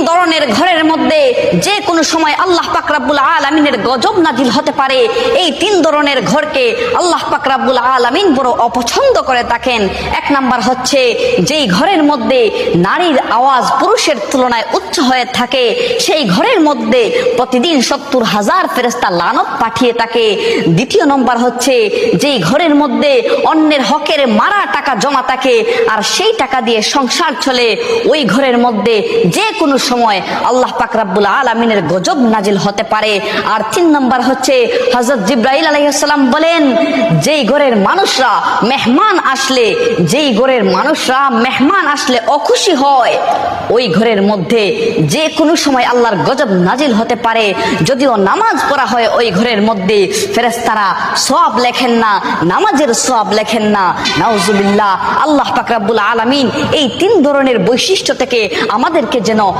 ধরনের ঘরের মধ্যে যে কোনো সময় আল্লাহ পাক রব্বুল আলামিনের গজব নাজিল হতে পারে। এই 3 ধরনের ঘরকে আল্লাহ পাক রব্বুল আলামিন বড় অপছন্দ করে থাকেন। 1 নাম্বার হচ্ছে যেই ঘরের মধ্যে নারীর আওয়াজ পুরুষের তুলনায় উচ্চ হয়ে থাকে, সেই ঘরের মধ্যে প্রতিদিন 70,000 ফেরেশতা লানত পাঠিয়ে থাকে। 2 নম্বর হচ্ছে যেই ঘরের মধ্যে অন্যের হকের মারা টাকা জমা থাকে আর সেই টাকা দিয়ে সংসার চলে, ওই ঘরের মধ্যে যে কোনো সময় আল্লাহ পাক রব্বুল আলামিনের গজব নাজিল হতে পারে। আর 3 নম্বর হচ্ছে হযরত জিবরাইল আলাইহিস সালাম বলেন, যেই ঘরের মানুষরা মেহমান আসলে অখুশি হয়, ওই ঘরের মধ্যে যে কোনো সময় আল্লাহর গজব নাজিল হতে পারে। যদিও নামাজ পড়া হয় ওই ঘরের মধ্যে, ফেরেশতারা সওয়াব লেখেন না, নামাজের সওয়াব লেখেন না। নাউজুবিল্লাহ। আল্লাহ পাক রব্বুল আলামিন এই 3 ধরনের বৈশিষ্ট্য থেকে আমাদেরকে যেন